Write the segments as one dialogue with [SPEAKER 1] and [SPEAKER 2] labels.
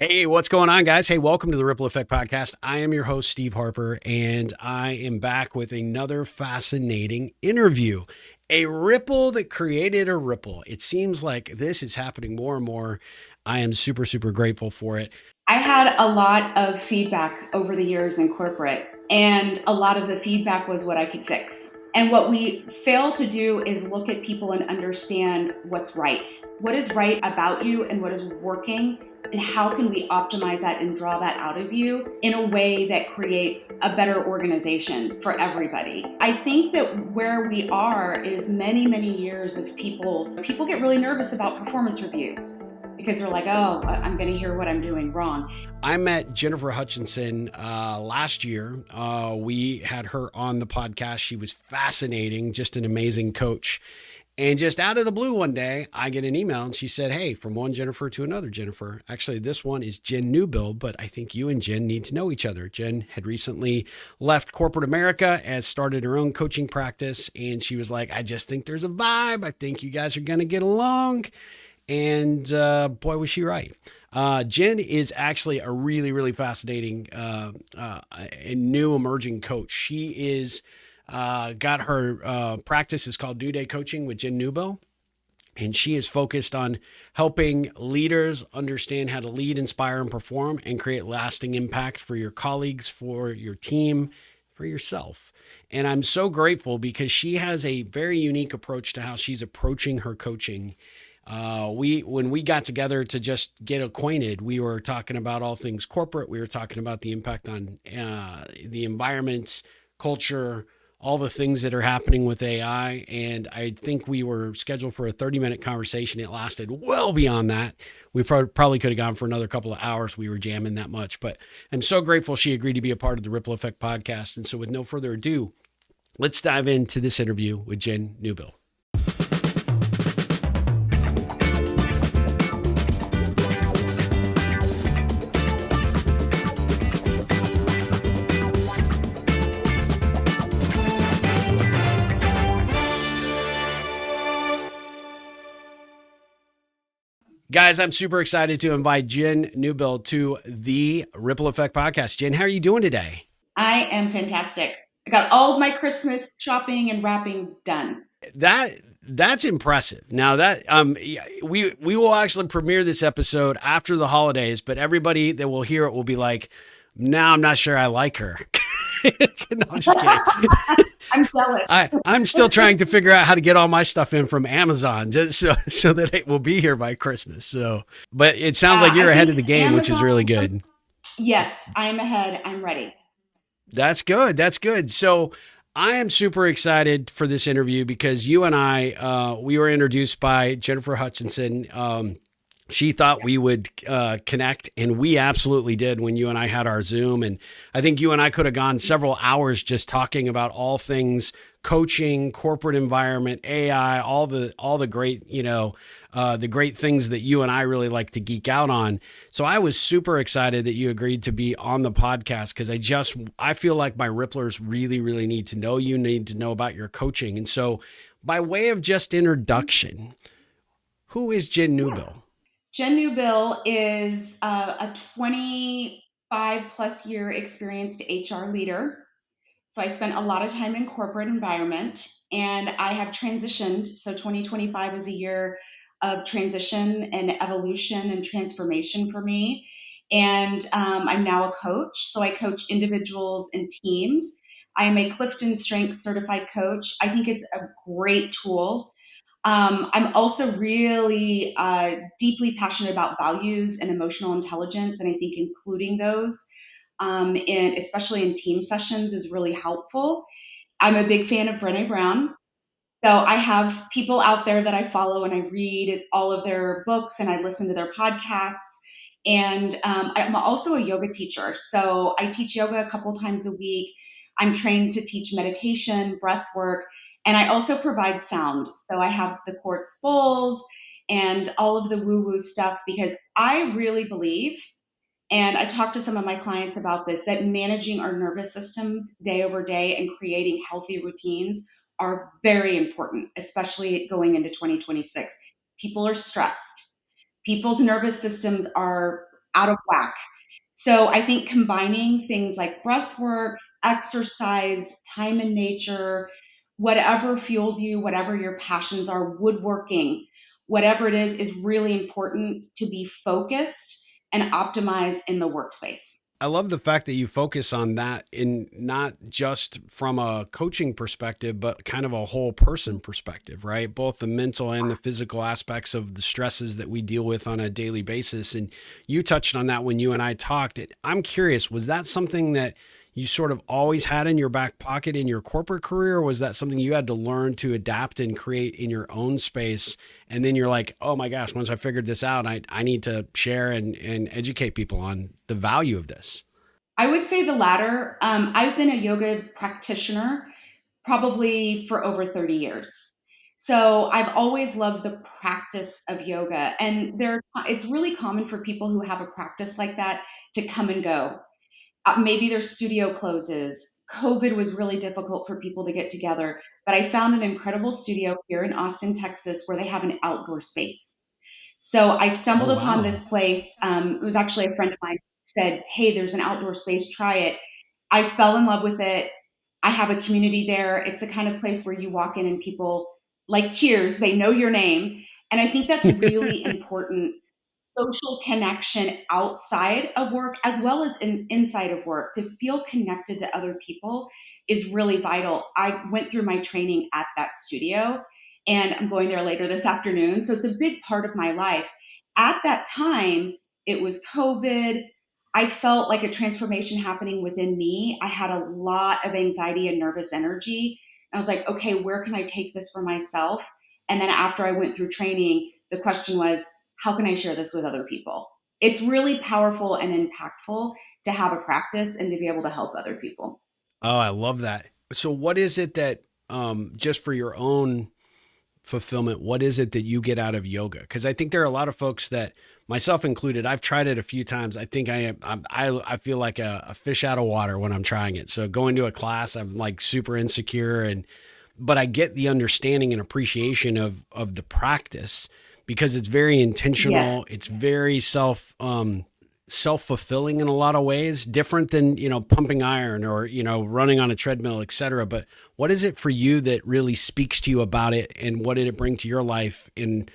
[SPEAKER 1] Hey, what's going on, guys? Hey, welcome to the Ripple Effect Podcast. I am your host, Steve Harper, and I am back with another fascinating interview. A ripple that created a ripple. It seems like this is happening more and more. I am super, super grateful for it.
[SPEAKER 2] I had a lot of feedback over the years in corporate, and a lot of the feedback was what I could fix. And what we fail to do is look at people and understand what's right. What is right about you and what is working, and how can we optimize that and draw that out of you in a way that creates a better organization for everybody. I think that where we are is many, many years of people get really nervous about performance reviews, because they're like, oh, I'm going to hear what I'm doing wrong.
[SPEAKER 1] I met Jennifer Hutchinson last year. We had her on the podcast. She was fascinating, just an amazing coach. And just out of the blue one day, I get an email and she said, hey, from one Jennifer to another Jennifer. Actually, this one is Jen Newbill, but I think you and Jen need to know each other. Jen had recently left corporate America and started her own coaching practice. And she was like, I just think there's a vibe. I think you guys are going to get along. And boy, was she right. Jen is actually a really, really fascinating and new emerging coach. She is got her practice is called New Day Coaching with Jen Newbill. And she is focused on helping leaders understand how to lead, inspire, and perform and create lasting impact for your colleagues, for your team, for yourself. And I'm so grateful because she has a very unique approach to how she's approaching her coaching. When we got together to just get acquainted, we were talking about all things corporate. We were talking about the impact on the environment, culture, all the things that are happening with AI. And I think we were scheduled for a 30-minute conversation. It lasted well beyond that. We probably could have gone for another couple of hours. We were jamming that much, but I'm so grateful she agreed to be a part of the Ripple Effect podcast. And so with no further ado, let's dive into this interview with Jen Newbill. Guys, I'm super excited to invite Jen Newbill to the Ripple Effect podcast. Jen, how are you doing today?
[SPEAKER 2] I am fantastic. I got all of my Christmas shopping and wrapping done.
[SPEAKER 1] That's impressive. Now that we will actually premiere this episode after the holidays, but everybody that will hear it will be like, "No, I'm not sure I like her." No, I'm just kidding.
[SPEAKER 2] I'm jealous.
[SPEAKER 1] I'm still trying to figure out how to get all my stuff in from Amazon just so that it will be here by Christmas. So, but it sounds like you're ahead of the game, Amazon, which is really good.
[SPEAKER 2] Yes, I'm ahead. I'm ready.
[SPEAKER 1] That's good. That's good. So I am super excited for this interview because you and I, we were introduced by Jennifer Hutchinson. She thought we would connect, and we absolutely did when you and I had our Zoom. And I think you and I could have gone several hours just talking about all things coaching, corporate environment, AI, all the great, the great things that you and I really like to geek out on. So I was super excited that you agreed to be on the podcast because I feel like my Ripplers really, really need to know you, need to know about your coaching. And so by way of just introduction, who is Jen Newbill?
[SPEAKER 2] Jen Newbill is a 25 plus year experienced HR leader. So I spent a lot of time in corporate environment, and I have transitioned. So 2025 was a year of transition and evolution and transformation for me. And I'm now a coach. So I coach individuals and teams. I am a Clifton Strengths certified coach. I think it's a great tool. I'm also really deeply passionate about values and emotional intelligence, and I think including those, especially in team sessions, is really helpful. I'm a big fan of Brené Brown. So I have people out there that I follow, and I read all of their books, and I listen to their podcasts. And I'm also a yoga teacher. So I teach yoga a couple times a week. I'm trained to teach meditation, breath work, and I also provide sound. So I have the quartz bowls and all of the woo-woo stuff because I really believe, and I talk to some of my clients about this, that managing our nervous systems day over day and creating healthy routines are very important, especially going into 2026. People are stressed. People's nervous systems are out of whack. So I think combining things like breath work, exercise, time in nature, whatever fuels you, whatever your passions are, woodworking, whatever it is really important to be focused and optimized in the workspace.
[SPEAKER 1] I love the fact that you focus on that in not just from a coaching perspective, but kind of a whole person perspective, right? Both the mental and the physical aspects of the stresses that we deal with on a daily basis. And you touched on that when you and I talked. I'm curious, was that something that you sort of always had in your back pocket in your corporate career? Or was that something you had to learn to adapt and create in your own space? And then you're like, oh my gosh, once I figured this out, I need to share and educate people on the value of this.
[SPEAKER 2] I would say the latter. I've been a yoga practitioner probably for over 30 years. So I've always loved the practice of yoga. And it's really common for people who have a practice like that to come and go. Maybe their studio closes. COVID was really difficult for people to get together, but I found an incredible studio here in Austin, Texas, where they have an outdoor space. So I
[SPEAKER 1] Oh,
[SPEAKER 2] stumbled upon
[SPEAKER 1] wow.
[SPEAKER 2] this place. It was actually a friend of mine who said, "Hey, there's an outdoor space, try it." I fell in love with it. I have a community there. It's the kind of place where you walk in and people like cheers, they know your name. And I think that's really important, social connection outside of work as well as inside of work. To feel connected to other people is really vital. I went through my training at that studio and I'm going there later this afternoon. So it's a big part of my life. At that time, it was COVID. I felt like a transformation happening within me. I had a lot of anxiety and nervous energy. I was like, okay, where can I take this for myself? And then after I went through training, the question was, how can I share this with other people? It's really powerful and impactful to have a practice and to be able to help other people.
[SPEAKER 1] Oh, I love that. So what is it that just for your own fulfillment, what is it that you get out of yoga? Because I think there are a lot of folks that, myself included, I've tried it a few times. I think I feel like a fish out of water when I'm trying it. So going to a class, I'm like super insecure, and but I get the understanding and appreciation of the practice because it's very
[SPEAKER 2] Yes.
[SPEAKER 1] intentional. It's very self-fulfilling in a lot of ways, different than, pumping iron or, running on a treadmill, etc. But what is it for you that really speaks to you about it, and what did it bring to your life? And,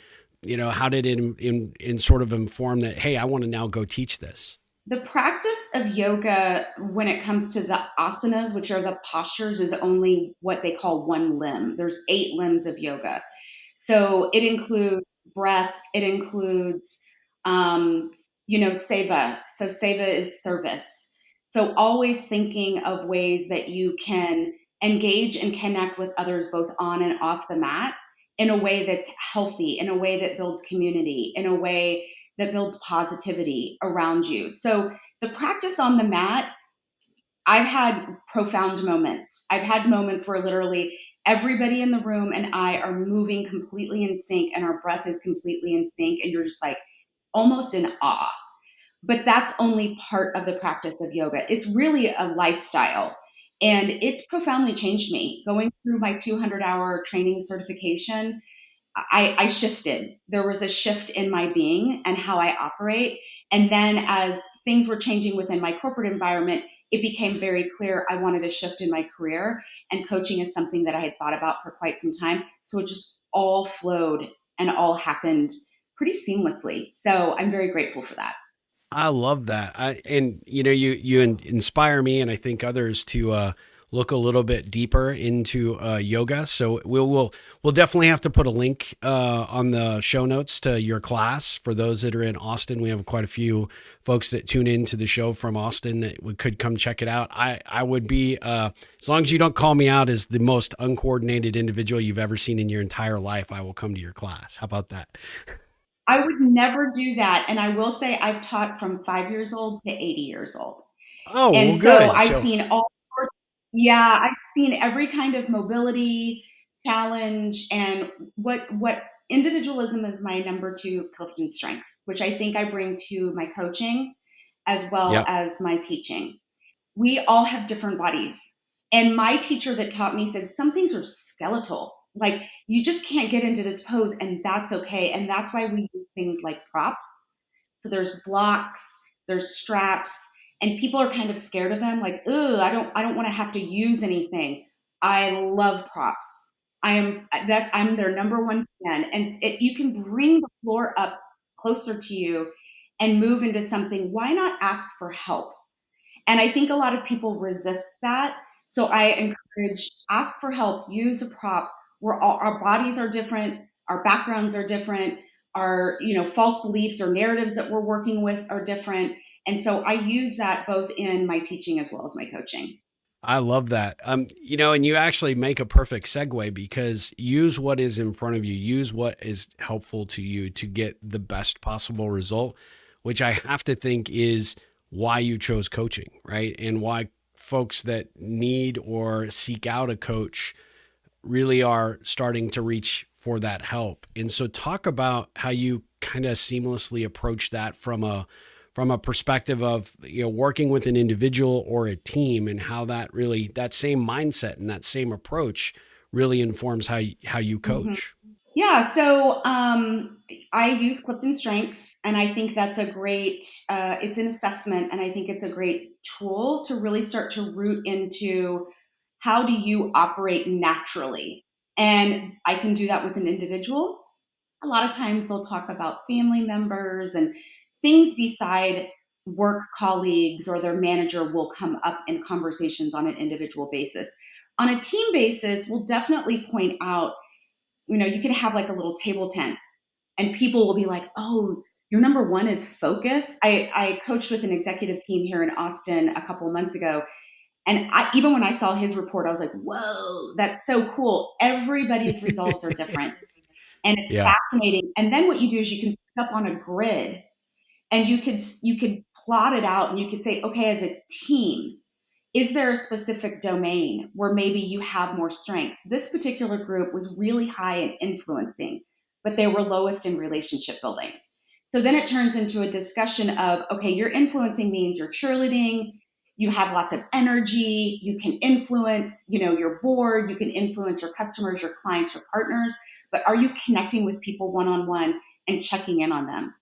[SPEAKER 1] how did it in sort of inform that, hey, I want to now go teach this?
[SPEAKER 2] The practice of yoga, when it comes to the asanas, which are the postures, is only what they call one limb. There's 8 limbs of yoga. So it includes breath, it includes, um, seva. So seva is service. So always thinking of ways that you can engage and connect with others both on and off the mat in a way that's healthy, in a way that builds community, in a way that builds positivity around you. So the practice on the mat, I've had profound moments. I've had moments where literally everybody in the room and I are moving completely in sync and our breath is completely in sync and you're just like almost in awe. But that's only part of the practice of yoga. It's really a lifestyle. And it's profoundly changed me. Going through my 200-hour training certification, I shifted. There was a shift in my being and how I operate. And then as things were changing within my corporate environment, it became very clear I wanted a shift in my career. And coaching is something that I had thought about for quite some time. So it just all flowed and all happened pretty seamlessly. So I'm very grateful for that.
[SPEAKER 1] I love that. And you inspire me, and I think others to look a little bit deeper into yoga. So we'll definitely have to put a link on the show notes to your class for those that are in Austin. We have quite a few folks that tune into the show from Austin that could come check it out. I would be as long as you don't call me out as the most uncoordinated individual you've ever seen in your entire life, I will come to your class. How about that?
[SPEAKER 2] I would never do that. And I will say I've taught from 5 years old to 80 years old.
[SPEAKER 1] Oh,
[SPEAKER 2] And
[SPEAKER 1] well,
[SPEAKER 2] so
[SPEAKER 1] good.
[SPEAKER 2] I've
[SPEAKER 1] So
[SPEAKER 2] seen all sorts, yeah, I've seen every kind of mobility challenge and what individualism is my number two Clifton strength, which I think I bring to my coaching as well
[SPEAKER 1] yep.
[SPEAKER 2] as my teaching. We all have different bodies. And my teacher that taught me said some things are skeletal. Like you just can't get into this pose and that's okay. And that's why we use things like props. So there's blocks, there's straps, and people are kind of scared of them, like, ugh, I don't want to have to use anything. I love props. I'm their number one fan, and you can bring the floor up closer to you and move into something. Why not ask for help? And I think a lot of people resist that. So I encourage, ask for help, use a prop. Our bodies are different, our backgrounds are different, our, false beliefs or narratives that we're working with are different. And so I use that both in my teaching as well as my coaching.
[SPEAKER 1] I love that. And you actually make a perfect segue because use what is in front of you, use what is helpful to you to get the best possible result, which I have to think is why you chose coaching, right? And why folks that need or seek out a coach really are starting to reach for that help. And so talk about how you kind of seamlessly approach that from a perspective of working with an individual or a team, and how that same mindset and that same approach really informs how you
[SPEAKER 2] Mhm.
[SPEAKER 1] coach.
[SPEAKER 2] Yeah, so I use Clifton Strengths, and I think that's a great. It's an assessment, and I think it's a great tool to really start to root into how do you operate naturally. And I can do that with an individual. A lot of times they'll talk about family members and things beside work colleagues or their manager will come up in conversations on an individual basis. On a team basis, we'll definitely point out, you can have like a little table tent and people will be like, oh, your number one is focus. I coached with an executive team here in Austin a couple of months ago. And even when I saw his report, I was like, whoa, that's so cool. Everybody's results are different and it's
[SPEAKER 1] Yeah.
[SPEAKER 2] fascinating. And then what you do is you can pick up on a grid and you could plot it out and you could say, okay, as a team, is there a specific domain where maybe you have more strengths? This particular group was really high in influencing, but they were lowest in relationship building. So then it turns into a discussion of, okay, your influencing means you're cheerleading, you have lots of energy, you can influence, your board, you can influence your customers, your clients, your partners, but are you connecting with people one-on-one and checking in on them?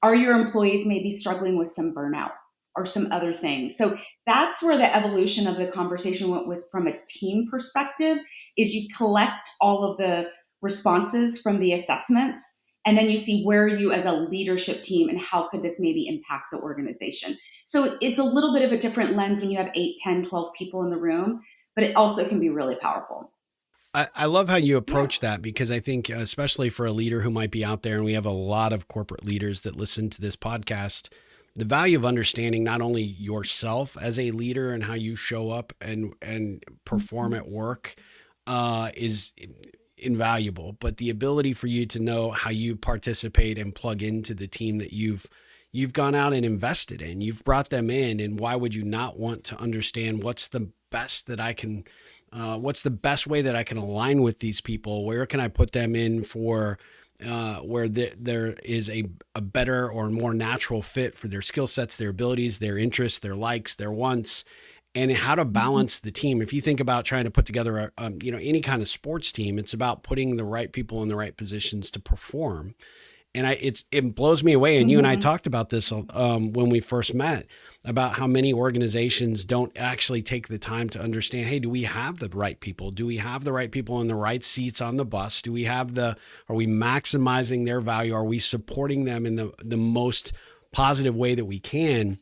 [SPEAKER 2] Are your employees maybe struggling with some burnout or some other things? So that's where the evolution of the conversation went with from a team perspective is you collect all of the responses from the assessments and then you see where you as a leadership team and how could this maybe impact the organization. So it's a little bit of a different lens when you have 8, 10, 12 people in the room, but it also can be really powerful.
[SPEAKER 1] I love how you
[SPEAKER 2] Yeah.
[SPEAKER 1] approach that because I think, especially for a leader who might be out there, and we have a lot of corporate leaders that listen to this podcast, the value of understanding not only yourself as a leader and how you show up and perform at work is invaluable, but the ability for you to know how you participate and plug into the team that you've gone out and invested in, you've brought them in, and why would you not want to understand what's the best way that I can align with these people? Where can I put them in for where there is a better or more natural fit for their skill sets, their abilities, their interests, their likes, their wants, and how to
[SPEAKER 2] Mhm.
[SPEAKER 1] balance the team. If you think about trying to put together any kind of sports team, it's about putting the right people in the right positions to perform. And it blows me away. And you and I
[SPEAKER 2] Mhm.
[SPEAKER 1] talked about this when we first met, about how many organizations don't actually take the time to understand, hey, do we have the right people? Do we have the right people in the right seats on the bus? Are we maximizing their value? Are we supporting them in the most positive way that we can?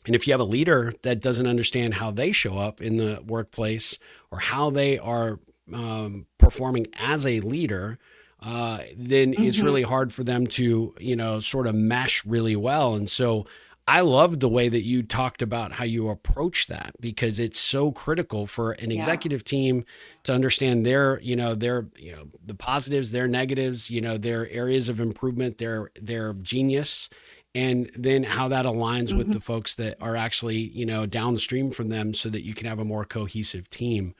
[SPEAKER 1] And if you have a leader that doesn't understand how they show up in the workplace or how they are performing as a leader, then it's
[SPEAKER 2] Mhm.
[SPEAKER 1] really hard for them to, sort of mesh really well. And so I loved the way that you talked about how you approach that, because it's so critical for an
[SPEAKER 2] Yeah.
[SPEAKER 1] executive team to understand the positives, their negatives, their areas of improvement, their genius, and then how that aligns with
[SPEAKER 2] Mhm.
[SPEAKER 1] the folks that are actually, downstream from them, so that you can have a more cohesive team.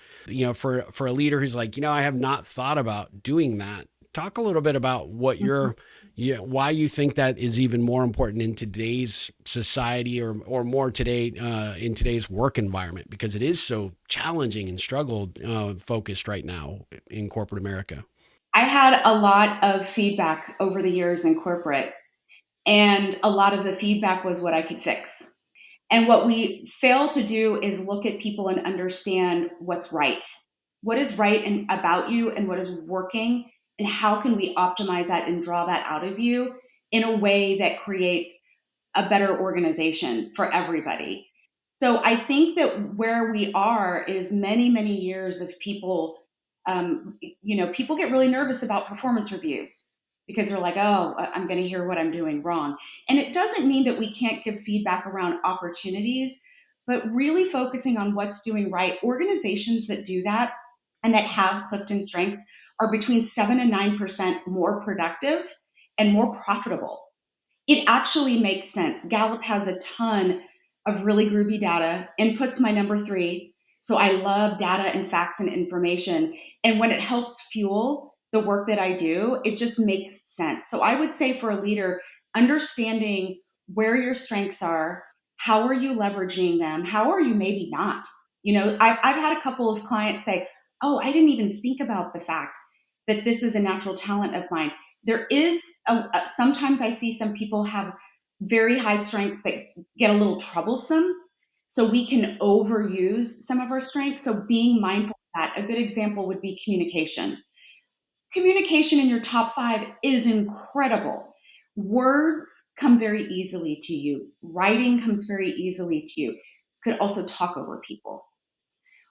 [SPEAKER 1] For a leader who's like, I have not thought about doing that, talk a little bit about why you think that is even more important in today's society, or more today, in today's work environment, because it is so challenging and struggle focused right now in corporate America.
[SPEAKER 2] I had a lot of feedback over the years in corporate. And a lot of the feedback was what I could fix. And what we fail to do is look at people and understand what's right. What is right about you and what is working, and how can we optimize that and draw that out of you in a way that creates a better organization for everybody. So I think that where we are is many, many years of people, people get really nervous about performance reviews because they're like, oh, I'm going to hear what I'm doing wrong. And it doesn't mean that we can't give feedback around opportunities, but really focusing on what's doing right. Organizations that do that and that have Clifton strengths are between 7 and 9% more productive and more profitable. It actually makes sense. Gallup has a ton of really groovy data. Input's my number three. So I love data and facts and information. And when it helps fuel the work that I do, it just makes sense. So I would say for a leader, understanding where your strengths are, how are you leveraging them? How are you maybe not? I've had a couple of clients say, oh, I didn't even think about the fact that this is a natural talent of mine. There is sometimes I see some people have very high strengths that get a little troublesome. So we can overuse some of our strengths. So being mindful of that. A good example would be communication. Communication in your top five is incredible. Words come very easily to you. Writing comes very easily to you. You could also talk over people,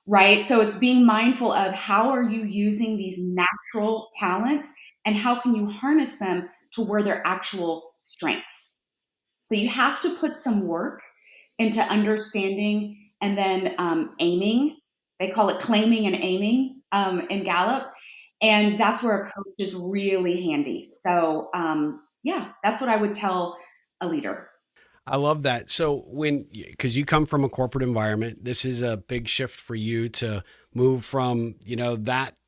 [SPEAKER 2] right? So it's being mindful of how are you using these natural talents and how can you harness them to where they're actual strengths. So you have to put some work into understanding and then aiming. They call it claiming and aiming in Gallup. And that's where a coach is really handy. So, yeah, that's what I would tell a leader.
[SPEAKER 1] I love that. So because you come from a corporate environment, this is a big shift for you to move from,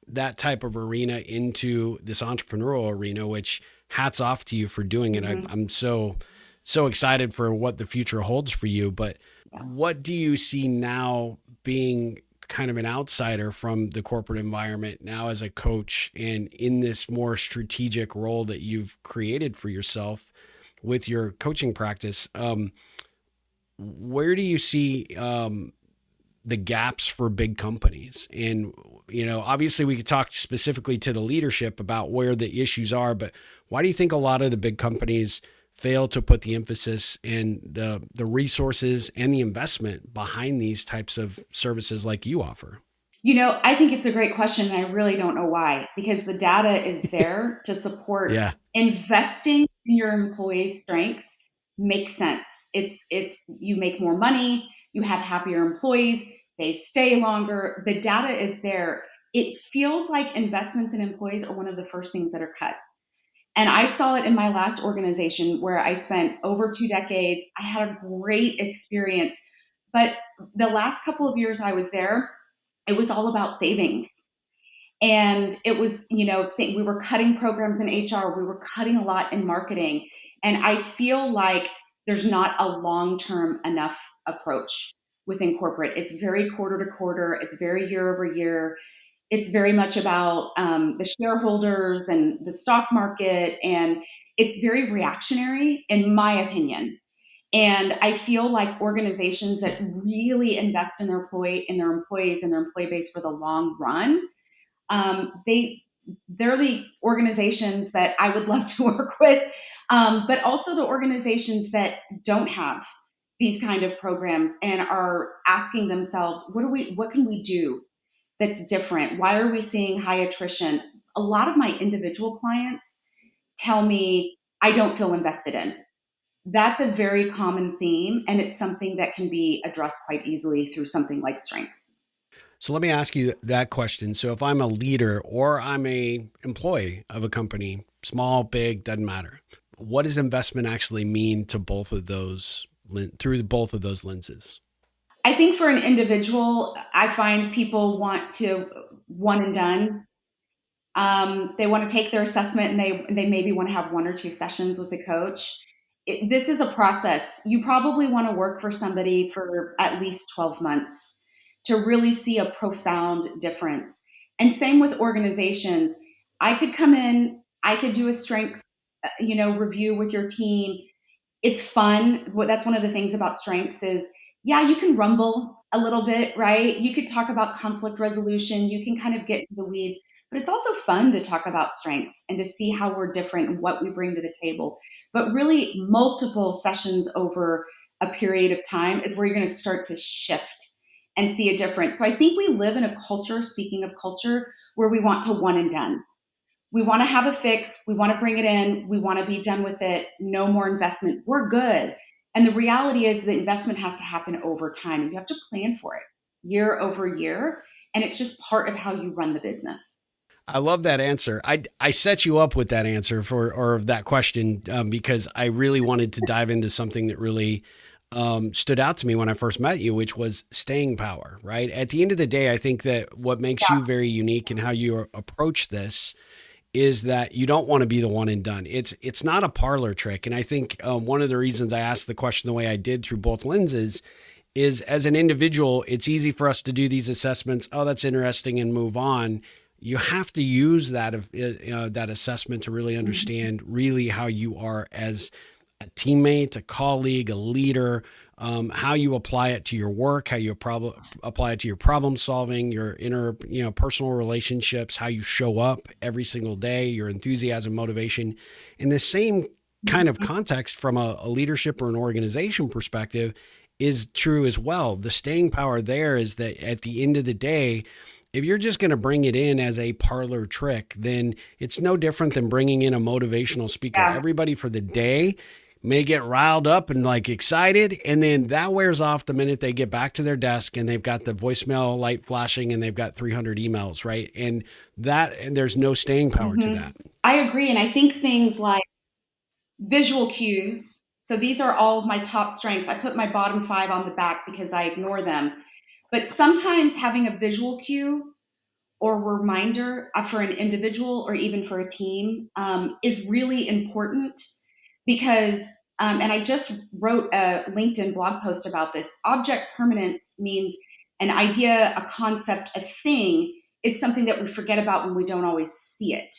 [SPEAKER 1] that type of arena into this entrepreneurial arena, which hats off to you for doing it.
[SPEAKER 2] Mm-hmm.
[SPEAKER 1] I'm so excited for what the future holds for you. But
[SPEAKER 2] Yeah.
[SPEAKER 1] what do you see now being kind of an outsider from the corporate environment now as a coach and in this more strategic role that you've created for yourself with your coaching practice? Where do you see the gaps for big companies? And, obviously we could talk specifically to the leadership about where the issues are, but why do you think a lot of the big companies fail to put the emphasis and the resources and the investment behind these types of services like you offer?
[SPEAKER 2] I think it's a great question, and I really don't know why, because the data is there to support
[SPEAKER 1] Yeah.
[SPEAKER 2] investing in your employees' strengths makes sense. It's you make more money, you have happier employees, they stay longer. The data is there. It feels like investments in employees are one of the first things that are cut. And I saw it in my last organization where I spent over 2 decades. I had a great experience. But the last couple of years I was there, it was all about savings. And it was, we were cutting programs in HR, we were cutting a lot in marketing. And I feel like there's not a long term enough approach within corporate. It's very quarter to quarter, it's very year over year. It's very much about the shareholders and the stock market. And it's very reactionary, in my opinion. And I feel like organizations that really invest in in their employees and their employee base for the long run, they're the organizations that I would love to work with, but also the organizations that don't have these kind of programs and are asking themselves, what can we do that's different? Why are we seeing high attrition? A lot of my individual clients tell me I don't feel invested in. That's a very common theme, and it's something that can be addressed quite easily through something like strengths.
[SPEAKER 1] So let me ask you that question. So if I'm a leader or I'm a employee of a company, small, big, doesn't matter. What does investment actually mean to both of those through both of those lenses?
[SPEAKER 2] I think for an individual, I find people want to one and done. They want to take their assessment and they maybe want to have one or two sessions with a coach. This is a process. You probably want to work for somebody for at least 12 months to really see a profound difference. And same with organizations. I could come in, I could do a strengths, review with your team. It's fun. That's one of the things about strengths is, yeah, you can rumble a little bit, right? You could talk about conflict resolution. You can kind of get into the weeds, but it's also fun to talk about strengths and to see how we're different and what we bring to the table. But really, multiple sessions over a period of time is where you're going to start to shift and see a difference. So I think we live in a culture, speaking of culture, where we want to one and done. We want to have a fix. We want to bring it in. We want to be done with it. No more investment. We're good. And the reality is the investment has to happen over time. And you have to plan for it year over year. And it's just part of how you run the business.
[SPEAKER 1] I love that answer. I set you up with that answer for or that question because I really wanted to dive into something that really stood out to me when I first met you, which was staying power. Right at the end of the day, I think that what makes you very unique and how you approach this is that you don't want to be the one and done. It's not a parlor trick, and I think one of the reasons I asked the question the way I did through both lenses is as an individual, it's easy for us to do these assessments. Oh, that's interesting, and move on. You have to use that assessment to really understand really how you are as a teammate, a colleague, a leader, how you apply it to your work, how you apply it to your problem solving, your personal relationships, how you show up every single day, your enthusiasm, motivation. In the same kind of context from a leadership or an organization perspective is true as well. The staying power there is that at the end of the day, if you're just going to bring it in as a parlor trick, then it's no different than bringing in a motivational speaker.
[SPEAKER 2] Yeah.
[SPEAKER 1] Everybody for the day may get riled up and like excited, and then that wears off the minute they get back to their desk and they've got the voicemail light flashing and they've got 300 emails, right? And there's no staying power to that.
[SPEAKER 2] I agree. And I think things like visual cues. So these are all of my top strengths. I put my bottom 5 on the back because I ignore them. But sometimes having a visual cue or reminder for an individual or even for a team is really important because, and I just wrote a LinkedIn blog post about this. Object permanence means an idea, a concept, a thing is something that we forget about when we don't always see it.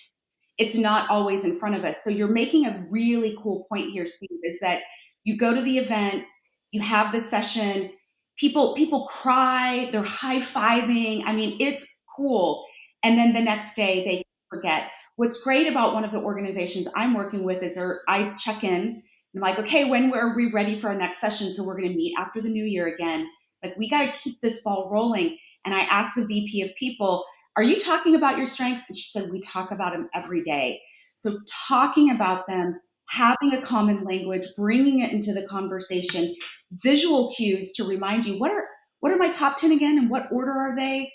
[SPEAKER 2] It's not always in front of us. So you're making a really cool point here, Steve, is that you go to the event, you have the session, people cry, they're high-fiving. I mean, it's cool. And then the next day they forget. What's great about one of the organizations I'm working with is I check in. I'm like, okay, when are we ready for our next session? So we're going to meet after the new year again. Like, we got to keep this ball rolling. And I asked the VP of people, are you talking about your strengths? And she said, we talk about them every day. So talking about them, having a common language, bringing it into the conversation, visual cues to remind you, what are my top 10 again and what order are they?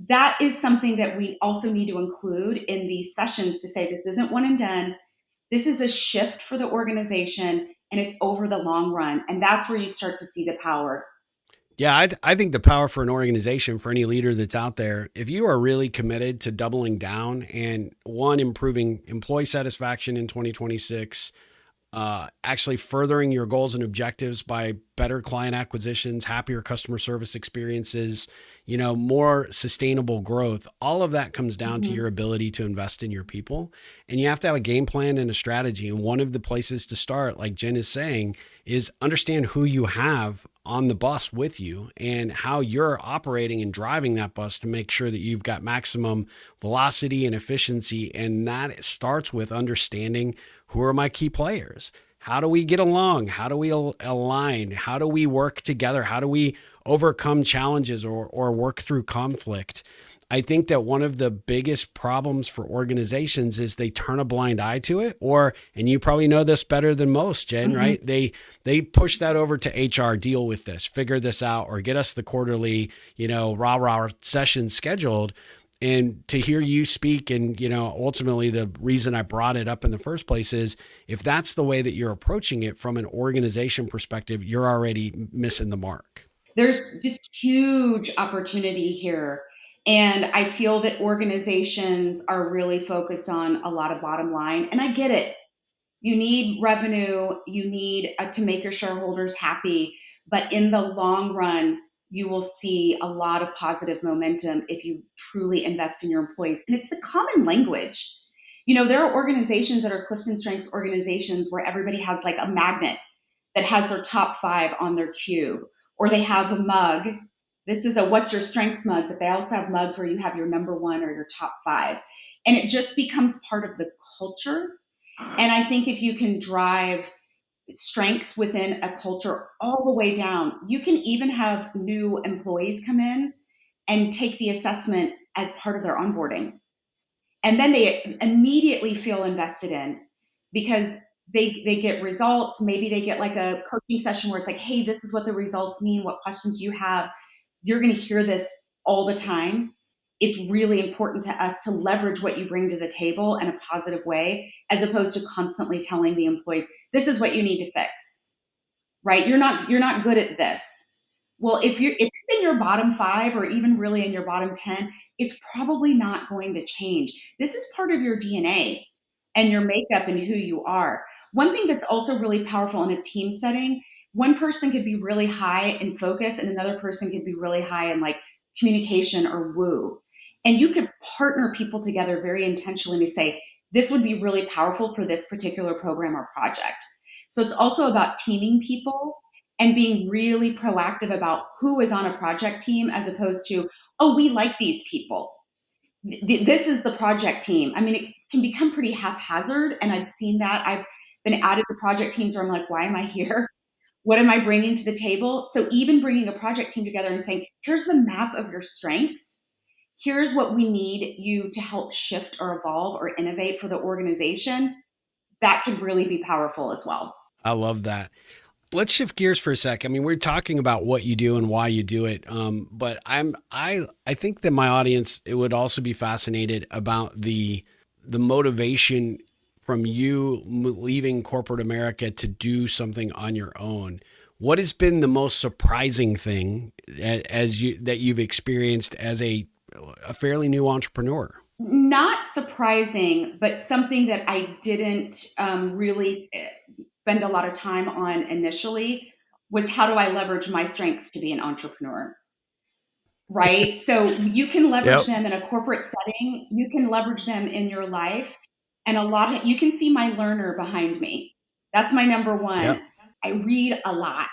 [SPEAKER 2] That is something that we also need to include in these sessions to say this isn't one and done. This is a shift for the organization and it's over the long run. And that's where you start to see the power.
[SPEAKER 1] Yeah, I think the power for an organization, for any leader that's out there, if you are really committed to doubling down and improving employee satisfaction in 2026, actually furthering your goals and objectives by better client acquisitions, happier customer service experiences, more sustainable growth. All of that comes down to your ability to invest in your people. And you have to have a game plan and a strategy. And one of the places to start, like Jen is saying, is understand who you have on the bus with you and how you're operating and driving that bus to make sure that you've got maximum velocity and efficiency. And that starts with understanding who are my key players. How do we get along? How do we align? How do we work together? How do we overcome challenges or work through conflict? I think that one of the biggest problems for organizations is they turn a blind eye to it, and you probably know this better than most, Jen, right? They push that over to HR, deal with this, figure this out, or get us the quarterly, rah-rah sessions scheduled. And to hear you speak and, ultimately the reason I brought it up in the first place is if that's the way that you're approaching it from an organization perspective, you're already missing the mark.
[SPEAKER 2] There's just huge opportunity here. And I feel that organizations are really focused on a lot of bottom line. And I get it. You need revenue, you need to make your shareholders happy. But in the long run, you will see a lot of positive momentum if you truly invest in your employees. And it's the common language. There are organizations that are Clifton Strengths organizations where everybody has like a magnet. that has their top 5 on their cue, or they have a mug. This is a what's your strengths mug, but they also have mugs where you have your number 1 or your top 5. And it just becomes part of the culture. And I think if you can drive strengths within a culture all the way down, you can even have new employees come in and take the assessment as part of their onboarding. And then they immediately feel invested in, because they get results. Maybe they get like a coaching session where it's like, hey, this is what the results mean. What questions do you have? You're going to hear this all the time. It's really important to us to leverage what you bring to the table in a positive way, as opposed to constantly telling the employees, this is what you need to fix, right? You're not good at this. Well, if it's in your bottom 5 or even really in your bottom 10, it's probably not going to change. This is part of your DNA and your makeup and who you are. One thing that's also really powerful in a team setting, one person could be really high in focus and another person could be really high in like communication or woo. And you could partner people together very intentionally to say, this would be really powerful for this particular program or project. So it's also about teaming people and being really proactive about who is on a project team, as opposed to, oh, we like these people. This is the project team. I mean, it can become pretty haphazard, and I've seen that. I've been added to project teams where I'm like, why am I here? What am I bringing to the table? So even bringing a project team together and saying, here's the map of your strengths. Here's what we need you to help shift or evolve or innovate for the organization. That could really be powerful as well.
[SPEAKER 1] I love that. Let's shift gears for a sec. I mean, we're talking about what you do and why you do it. But I think that my audience, it would also be fascinated about the motivation from you leaving corporate America to do something on your own. What has been the most surprising thing as you that you've experienced as a fairly new entrepreneur?
[SPEAKER 2] Not surprising, but something that I didn't really spend a lot of time on initially was, how do I leverage my strengths to be an entrepreneur? Right? So you can leverage
[SPEAKER 1] Yep.
[SPEAKER 2] them in a corporate setting, you can leverage them in your life, and a lot of you can see my learner behind me. That's my number one.
[SPEAKER 1] Yep.
[SPEAKER 2] I read a lot,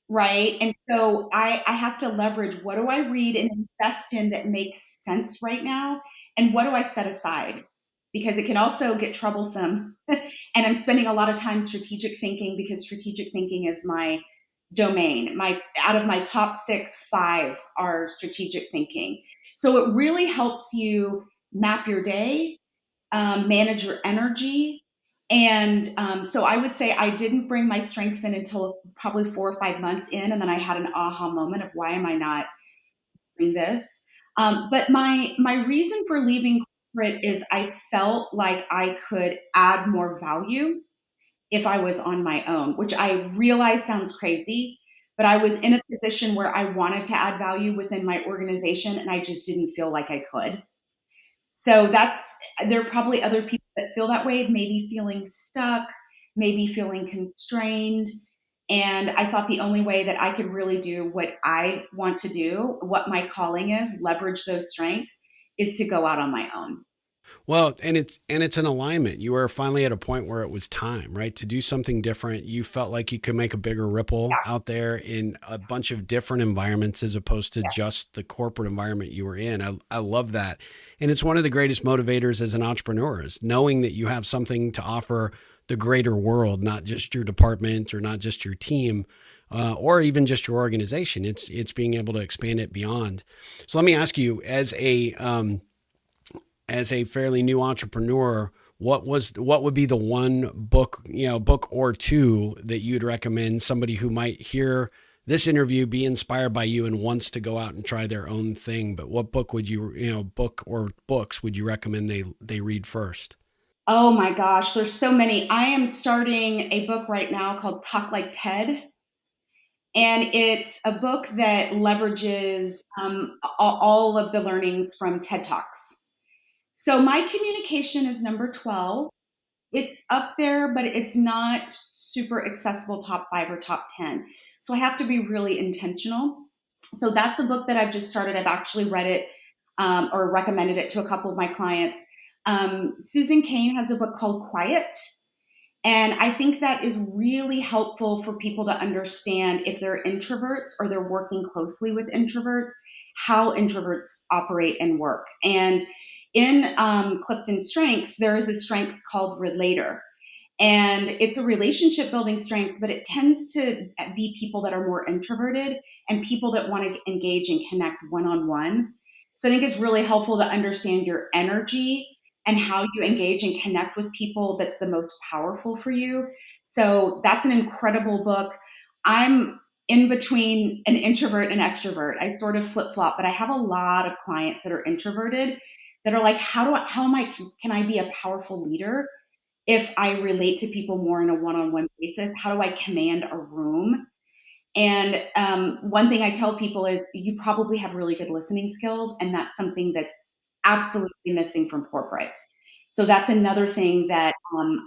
[SPEAKER 2] right? And so I have to leverage, what do I read and invest in that makes sense right now? And what do I set aside? Because it can also get troublesome. And I'm spending a lot of time strategic thinking, because strategic thinking is my domain. My out of my top 6, 5 are strategic thinking. So it really helps you map your day, manage your energy. And so I would say I didn't bring my strengths in until probably 4 or 5 months in. And then I had an aha moment of, why am I not doing this? But my reason for leaving corporate is I felt like I could add more value if I was on my own, which I realize sounds crazy, but I was in a position where I wanted to add value within my organization and I just didn't feel like I could. So there are probably other people that feel that way, maybe feeling stuck, maybe feeling constrained. And I thought the only way that I could really do what I want to do, what my calling is, leverage those strengths, is to go out on my own.
[SPEAKER 1] Well, and it's an alignment. You were finally at a point where it was time, right, to do something different. You felt like you could make a bigger ripple
[SPEAKER 2] Yeah,
[SPEAKER 1] out there in a bunch of different environments as opposed to
[SPEAKER 2] yeah,
[SPEAKER 1] just the corporate environment you were in. I love that. And it's one of the greatest motivators as an entrepreneur is knowing that you have something to offer the greater world, not just your department or not just your team. Or even just your organization. It's being able to expand it beyond. So let me ask you, as a fairly new entrepreneur, what would be the one book, book or two that you'd recommend somebody who might hear this interview, be inspired by you and wants to go out and try their own thing? But what book would book or books would you recommend they read first?
[SPEAKER 2] oh my gosh, there's so many. I am starting a book right now called Talk Like Ted. And it's a book that leverages all of the learnings from TED Talks. So my communication is number 12. It's up there, but it's not super accessible top 5 or top 10. So I have to be really intentional. So that's a book that I've just started. I've actually read it or recommended it to a couple of my clients. Susan Cain has a book called Quiet, And I think that is really helpful for people to understand if they're introverts or they're working closely with introverts, how introverts operate and work. And in Clifton Strengths, there is a strength called relator. And it's a relationship building strength, but it tends to be people that are more introverted and people that want to engage and connect one on one. So I think it's really helpful to understand your energy and how you engage and connect with people that's the most powerful for you. So that's an incredible book. I'm in between an introvert and extrovert. I sort of flip flop, but I have a lot of clients that are introverted that are like, can I be a powerful leader if I relate to people more on a one-on-one basis? How do I command a room? And one thing I tell people is you probably have really good listening skills, and that's something that's absolutely missing from corporate. So that's another thing that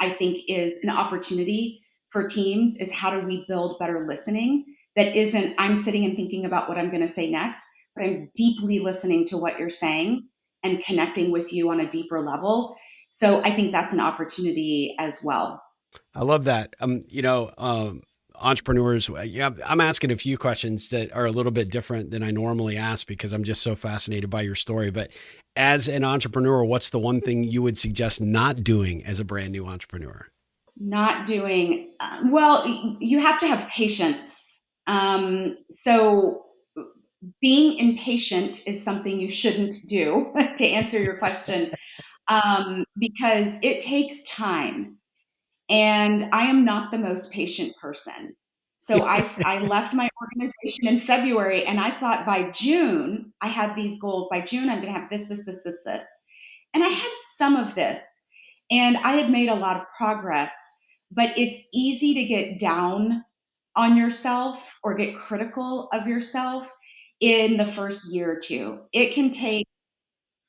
[SPEAKER 2] I think is an opportunity for teams is how do we build better listening that isn't I'm sitting and thinking about what I'm going to say next, but I'm deeply listening to what you're saying and connecting with you on a deeper level. So I think that's an opportunity as well.
[SPEAKER 1] I love that. Entrepreneurs, yeah, I'm asking a few questions that are a little bit different than I normally ask because I'm just so fascinated by your story. But as an entrepreneur, what's the one thing you would suggest not doing as a brand new entrepreneur?
[SPEAKER 2] Not doing, well, you have to have patience. So being impatient is something you shouldn't do to answer your question, because it takes time. And I am not the most patient person. So I left my organization in February and I thought by June, I had these goals. By June, I'm going to have this, this, this, this, this. And I had some of this and I had made a lot of progress, but it's easy to get down on yourself or get critical of yourself in the first year or two. It can take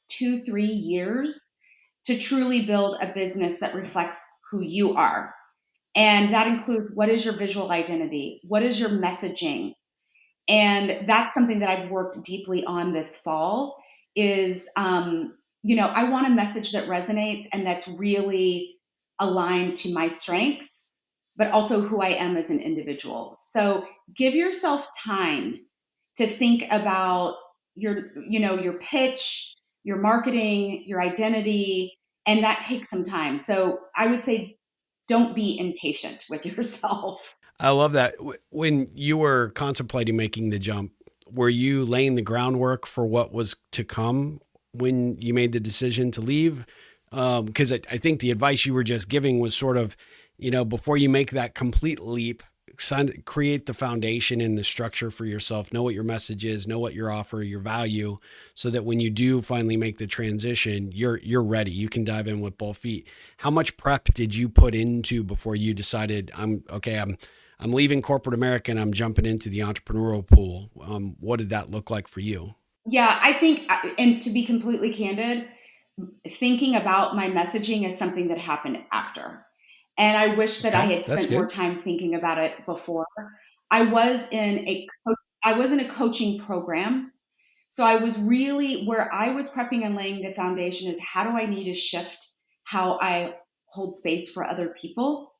[SPEAKER 2] 2, 3 years to truly build a business that reflects who you are. And that includes what is your visual identity? What is your messaging? And that's something that I've worked deeply on this fall is, I want a message that resonates and that's really aligned to my strengths, but also who I am as an individual. So give yourself time to think about your pitch, your marketing, your identity, and that takes some time. So I would say don't be impatient with yourself.
[SPEAKER 1] I love that. When you were contemplating making the jump, were you laying the groundwork for what was to come when you made the decision to leave? Because I think the advice you were just giving was sort of, before you make that complete leap, create the foundation and the structure for yourself, know what your message is, know what your offer, your value, so that when you do finally make the transition, you're ready. You can dive in with both feet. How much prep did you put into before you decided I'm leaving corporate America and I'm jumping into the entrepreneurial pool? What did that look like for you?
[SPEAKER 2] Yeah, I think, and to be completely candid, thinking about my messaging is something that happened after. And I wish that I
[SPEAKER 1] Okay,
[SPEAKER 2] had
[SPEAKER 1] that's
[SPEAKER 2] spent more
[SPEAKER 1] good.
[SPEAKER 2] time thinking about it before. I was in a I was in a coaching program. So I was really where I was prepping and laying the foundation is how do I need to shift how I hold space for other people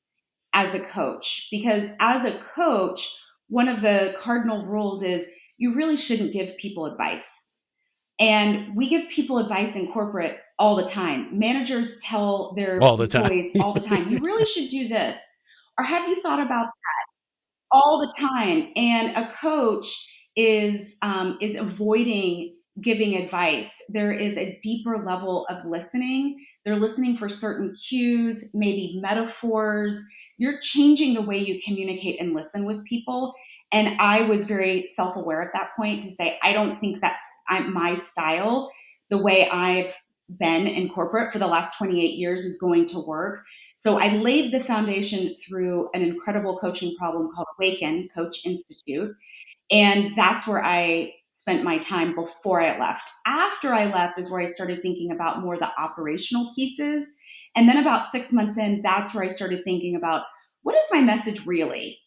[SPEAKER 2] as a coach? Because as a coach, one of the cardinal rules is you really shouldn't give people advice. And we give people advice in corporate all the time. Managers tell their
[SPEAKER 1] All the time.
[SPEAKER 2] employees all the time, you really should do this. Or have you thought about all the time? And a coach is avoiding giving advice. There is a deeper level of listening. They're listening for certain cues, maybe metaphors. You're changing the way you communicate and listen with people. And I was very self-aware at that point to say, I don't think that's my style. The way I've been in corporate for the last 28 years is going to work. So I laid the foundation through an incredible coaching problem called Awaken Coach Institute. And that's where I spent my time before I left. After I left is where I started thinking about more the operational pieces. And then about 6 months in, that's where I started thinking about what is my message really?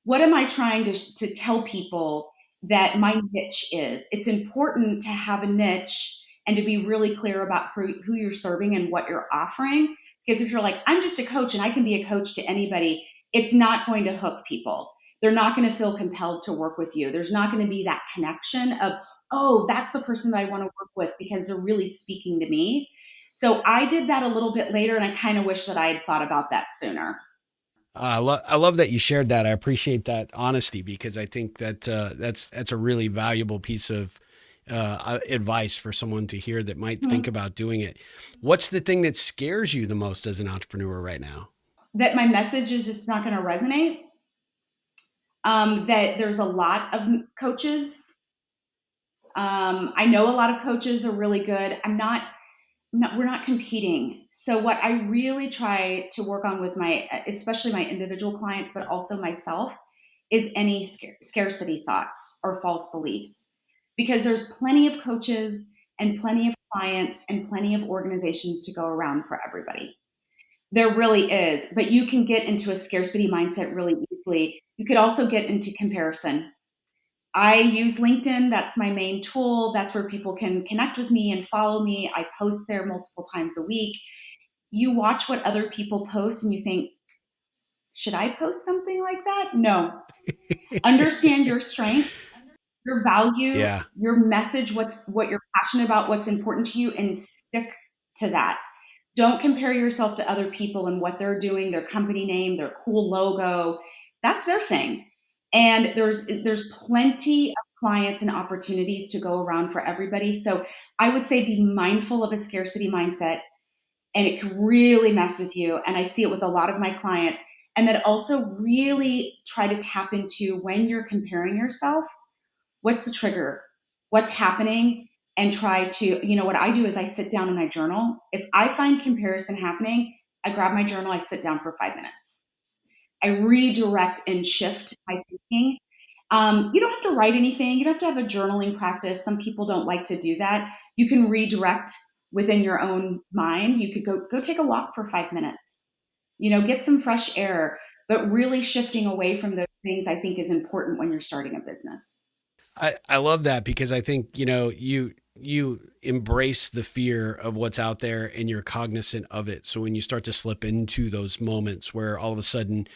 [SPEAKER 2] What am I trying to tell people that my niche is? It's important to have a niche and to be really clear about who you're serving and what you're offering. Because if you're like, I'm just a coach and I can be a coach to anybody, it's not going to hook people. They're not going to feel compelled to work with you. There's not going to be that connection of, oh, that's the person that I want to work with because they're really speaking to me. So I did that a little bit later, and I kind of wish that I had thought about that sooner.
[SPEAKER 1] I love that you shared that. I appreciate that honesty because I think that that's a really valuable piece of advice for someone to hear that might think
[SPEAKER 2] Mhm.
[SPEAKER 1] about doing it. What's the thing that scares you the most as an entrepreneur right now?
[SPEAKER 2] That my message is just not going to resonate. That there's a lot of coaches. I know a lot of coaches are really good. We're not competing. So what I really try to work on with my, especially my individual clients, but also myself, is any scarcity thoughts or false beliefs. Because there's plenty of coaches and plenty of clients and plenty of organizations to go around for everybody. There really is, but you can get into a scarcity mindset really easily. You could also get into comparison. I use LinkedIn. That's my main tool. That's where people can connect with me and follow me. I post there multiple times a week. You watch what other people post and you think, should I post something like that? No. Understand your strength, your value,
[SPEAKER 1] Yeah.
[SPEAKER 2] your message, what you're passionate about, what's important to you, and stick to that. Don't compare yourself to other people and what they're doing, their company name, their cool logo. That's their thing. And there's plenty of clients and opportunities to go around for everybody. So I would say be mindful of a scarcity mindset, and it can really mess with you. And I see it with a lot of my clients. And then also really try to tap into when you're comparing yourself, what's the trigger? What's happening? And try to, what I do is I sit down and I journal. If I find comparison happening, I grab my journal, I sit down for 5 minutes. I redirect and shift my thinking. You don't have to write anything. You don't have to have a journaling practice. Some people don't like to do that. You can redirect within your own mind. You could go take a walk for 5 minutes. Get some fresh air. But really shifting away from those things, I think, is important when you're starting a business.
[SPEAKER 1] I love that because I think, you embrace the fear of what's out there and you're cognizant of it. So when you start to slip into those moments where all of a sudden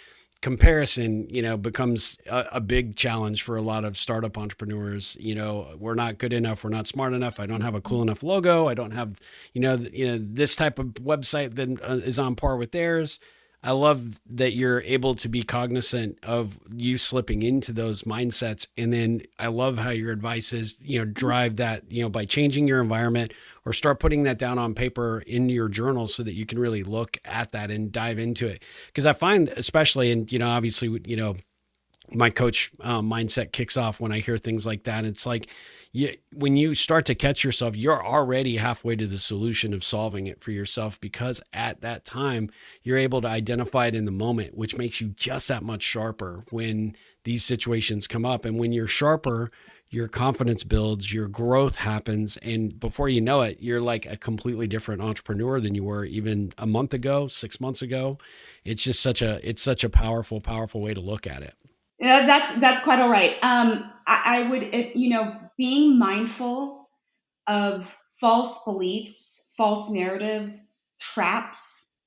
[SPEAKER 1] comparison, becomes a big challenge for a lot of startup entrepreneurs. We're not good enough. We're not smart enough. I don't have a cool enough logo. I don't have, this type of website that is on par with theirs. I love that you're able to be cognizant of you slipping into those mindsets. And then I love how your advice is, drive that, by changing your environment or start putting that down on paper in your journal so that you can really look at that and dive into it. Because I find, especially, and, obviously, my coach mindset kicks off when I hear things like that. It's like, when you start to catch yourself, you're already halfway to the solution of solving it for yourself because at that time, you're able to identify it in the moment, which makes you just that much sharper when these situations come up. And when you're sharper, your confidence builds, your growth happens. And before you know it, you're like a completely different entrepreneur than you were even a month ago, 6 months ago. It's such a powerful, powerful way to look at it.
[SPEAKER 2] Yeah, that's quite all right. I would, being mindful of false beliefs, false narratives, traps,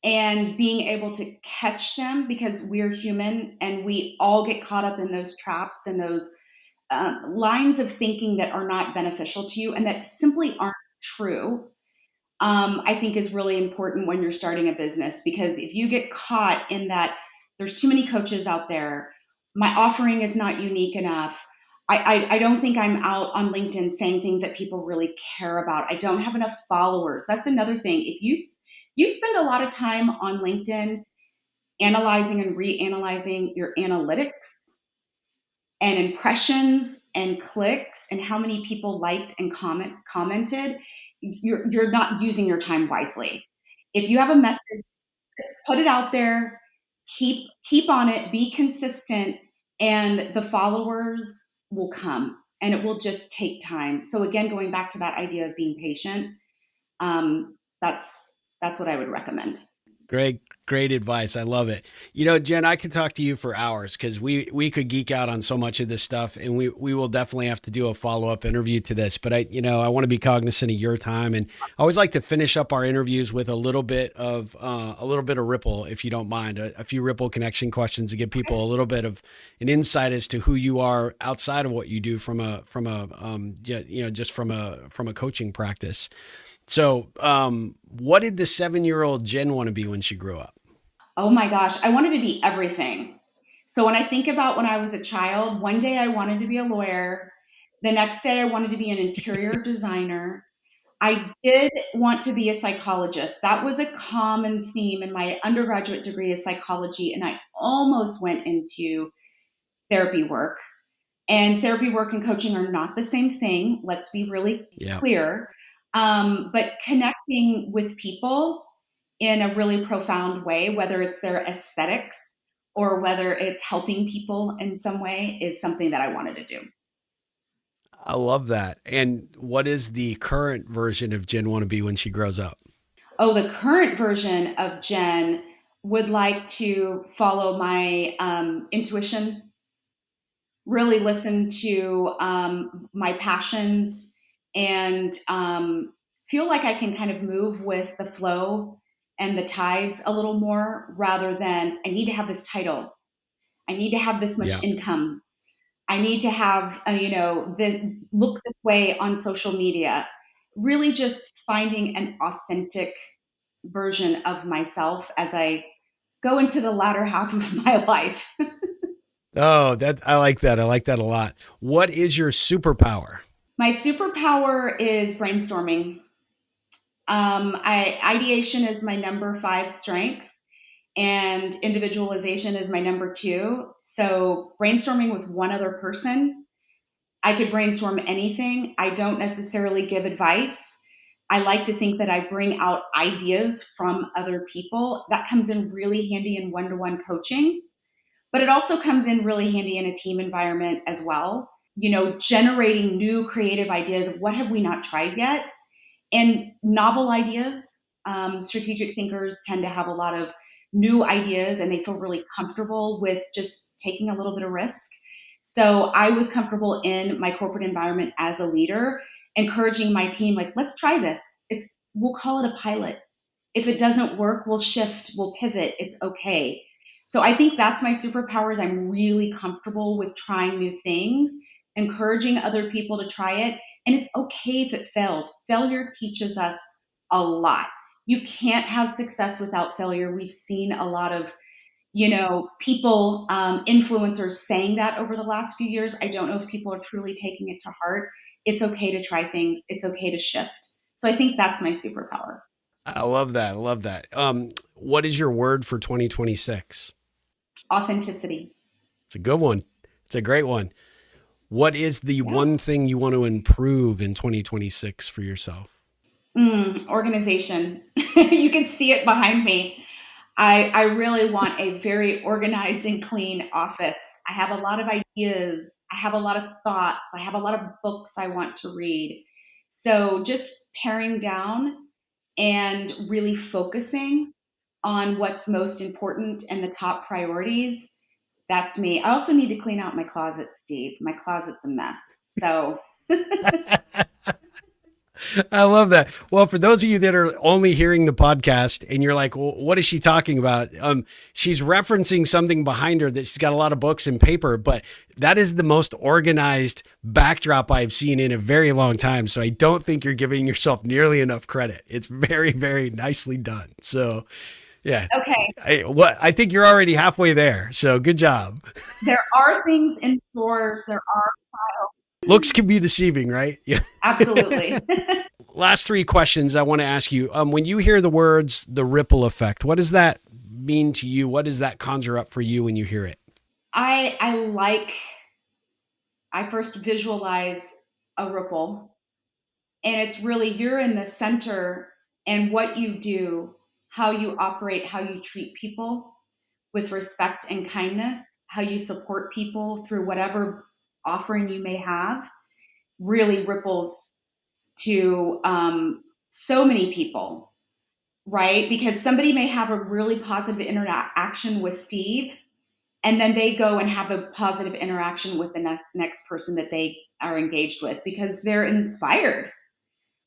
[SPEAKER 2] and being able to catch them because we're human and we all get caught up in those traps and those lines of thinking that are not beneficial to you and that simply aren't true. I think is really important when you're starting a business because if you get caught in that, there's too many coaches out there. My offering is not unique enough. I don't think I'm out on LinkedIn saying things that people really care about. I don't have enough followers. That's another thing. If you spend a lot of time on LinkedIn analyzing and reanalyzing your analytics and impressions and clicks and how many people liked and commented, you're not using your time wisely. If you have a message, put it out there, keep on it, be consistent, and the followers will come. And it will just take time. So again, going back to that idea of being patient, that's what I would recommend.
[SPEAKER 1] Greg, Great advice. I love it. Jen, I could talk to you for hours because we could geek out on so much of this stuff, and we will definitely have to do a follow up interview to this. But I want to be cognizant of your time, and I always like to finish up our interviews with a little bit of ripple, if you don't mind, a few ripple connection questions to give people a little bit of an insight as to who you are outside of what you do just from a coaching practice. So, what did the 7-year old Jen want to be when she grew up?
[SPEAKER 2] Oh my gosh, I wanted to be everything. So when I think about when I was a child, one day I wanted to be a lawyer. The next day I wanted to be an interior designer. I did want to be a psychologist. That was a common theme in my undergraduate degree is psychology, and I almost went into therapy work. And therapy work and coaching are not the same thing. Let's be really
[SPEAKER 1] Yeah.
[SPEAKER 2] clear. But connecting with people in a really profound way, whether it's their aesthetics or whether it's helping people in some way, is something that I wanted to do.
[SPEAKER 1] I love that. And what is the current version of Jen want to be when she grows up?
[SPEAKER 2] Oh, the current version of Jen would like to follow my intuition, really listen to my passions, and feel like I can kind of move with the flow and the tides a little more rather than I need to have this title. I need to have this much
[SPEAKER 1] Yeah.
[SPEAKER 2] income. I need to have, this look this way on social media. Really just finding an authentic version of myself as I go into the latter half of my life.
[SPEAKER 1] Oh, that I like that. I like that a lot. What is your superpower?
[SPEAKER 2] My superpower is brainstorming. Ideation is my number 5 strength, and individualization is my number 2. So brainstorming with one other person, I could brainstorm anything. I don't necessarily give advice. I like to think that I bring out ideas from other people. That comes in really handy in one to one coaching, but it also comes in really handy in a team environment as well. Generating new creative ideas of what have we not tried yet and novel ideas. Strategic thinkers tend to have a lot of new ideas and they feel really comfortable with just taking a little bit of risk. So I was comfortable in my corporate environment as a leader, encouraging my team, like, let's try this. We'll call it a pilot. If it doesn't work, we'll shift, we'll pivot. It's okay. So I think that's my superpower is I'm really comfortable with trying new things, encouraging other people to try it, and it's okay if it fails. Failure teaches us a lot. You can't have success without failure. We've seen a lot of, people, influencers saying that over the last few years. I don't know if people are truly taking it to heart. It's okay to try things. It's okay to shift. So I think that's my superpower.
[SPEAKER 1] I love that. I love that. What is your word for 2026?
[SPEAKER 2] Authenticity.
[SPEAKER 1] It's a good one. It's a great one. What is the
[SPEAKER 2] Yeah.
[SPEAKER 1] one thing you want to improve in 2026 for yourself?
[SPEAKER 2] Organization. You can see it behind me. I really want a very organized and clean office. I have a lot of ideas. I have a lot of thoughts. I have a lot of books I want to read. So just paring down and really focusing on what's most important and the top priorities. That's me. I also need to clean out my closet, Steve. My closet's a mess. So,
[SPEAKER 1] I love that. Well, for those of you that are only hearing the podcast and you're like, well, what is she talking about? She's referencing something behind her that she's got a lot of books and paper, but that is the most organized backdrop I've seen in a very long time. So I don't think you're giving yourself nearly enough credit. It's very, very nicely done. So yeah,
[SPEAKER 2] okay,
[SPEAKER 1] I think you're already halfway there. So good job.
[SPEAKER 2] there are things in stores. There are
[SPEAKER 1] Looks can be deceiving, right? Yeah.
[SPEAKER 2] absolutely.
[SPEAKER 1] Last three questions I want to ask you. When you hear the words the ripple effect, what does that mean to you? What does that conjure up for you when you hear it?
[SPEAKER 2] I first visualize a ripple, and it's really you're in the center, and what you do, how you operate, how you treat people with respect and kindness, how you support people through whatever offering you may have, really ripples to so many people. right? Because somebody may have a really positive interaction with Steve, and then they go and have a positive interaction with the next person that they are engaged with because they're inspired.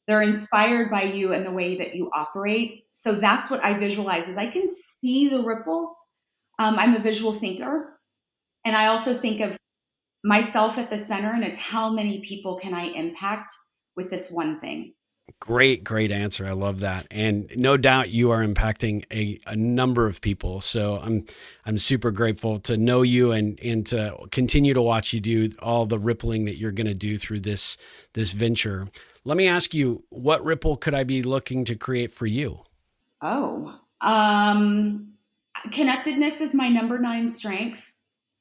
[SPEAKER 2] They're inspired by you and the way that you operate. So that's what I visualize is I can see the ripple. I'm a visual thinker, and I also think of myself at the center, and it's how many people can I impact with this one thing.
[SPEAKER 1] Great answer. I love that. And no doubt you are impacting a number of people. So I'm super grateful to know you and to continue to watch you do all the rippling that you're going to do through this venture. Let me ask you, what ripple could I be looking to create for you?
[SPEAKER 2] Oh, connectedness is my number 9 strength.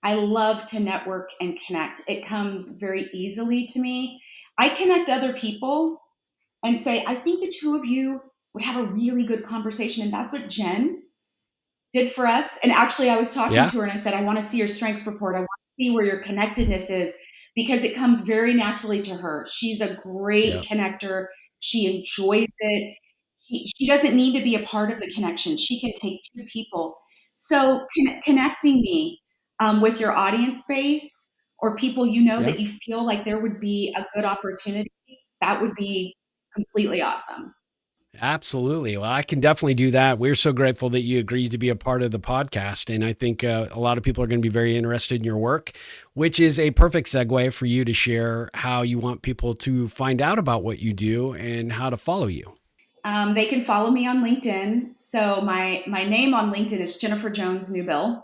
[SPEAKER 2] I love to network and connect. It comes very easily to me. I connect other people and say, I think the two of you would have a really good conversation. And that's what Jen did for us. And actually, I was talking
[SPEAKER 1] Yeah.
[SPEAKER 2] to her and I said, I want to see your strengths report. I want to see where your connectedness is because it comes very naturally to her. She's a
[SPEAKER 1] Yeah.
[SPEAKER 2] great connector. She enjoys it. She doesn't need to be a part of the connection. She can take two people. So connecting me with your audience base or people you know
[SPEAKER 1] Yeah.
[SPEAKER 2] that you feel like there would be a good opportunity, that would be completely awesome.
[SPEAKER 1] Absolutely. Well, I can definitely do that. We're so grateful that you agreed to be a part of the podcast. And I think a lot of people are going to be very interested in your work, which is a perfect segue for you to share how you want people to find out about what you do and how to follow you.
[SPEAKER 2] They can follow me on LinkedIn. So my name on LinkedIn is Jennifer Jones Newbill.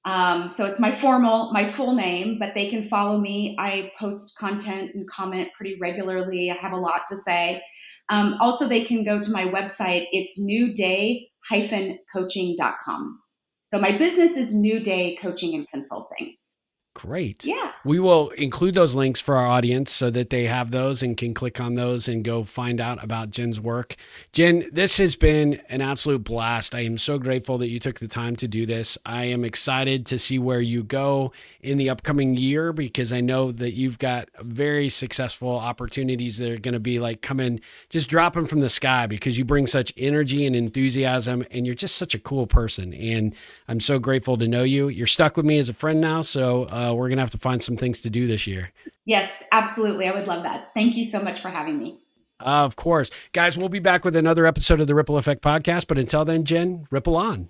[SPEAKER 2] So it's my full name, but they can follow me. I post content and comment pretty regularly. I have a lot to say. Also, they can go to my website. It's newday-coaching.com. So my business is New Day Coaching and Consulting.
[SPEAKER 1] Great.
[SPEAKER 2] Yeah.
[SPEAKER 1] We will include those links for our audience so that they have those and can click on those and go find out about Jen's work. Jen, this has been an absolute blast. I am so grateful that you took the time to do this. I am excited to see where you go in the upcoming year because I know that you've got very successful opportunities that are going to be like coming, just dropping from the sky because you bring such energy and enthusiasm and you're just such a cool person. And I'm so grateful to know you. You're stuck with me as a friend now. So, we're going to have to find some things to do this year.
[SPEAKER 2] Yes, absolutely. I would love that. Thank you so much for having me.
[SPEAKER 1] Of course. Guys, we'll be back with another episode of the Ripple Effect podcast. But until then, Jen, ripple on.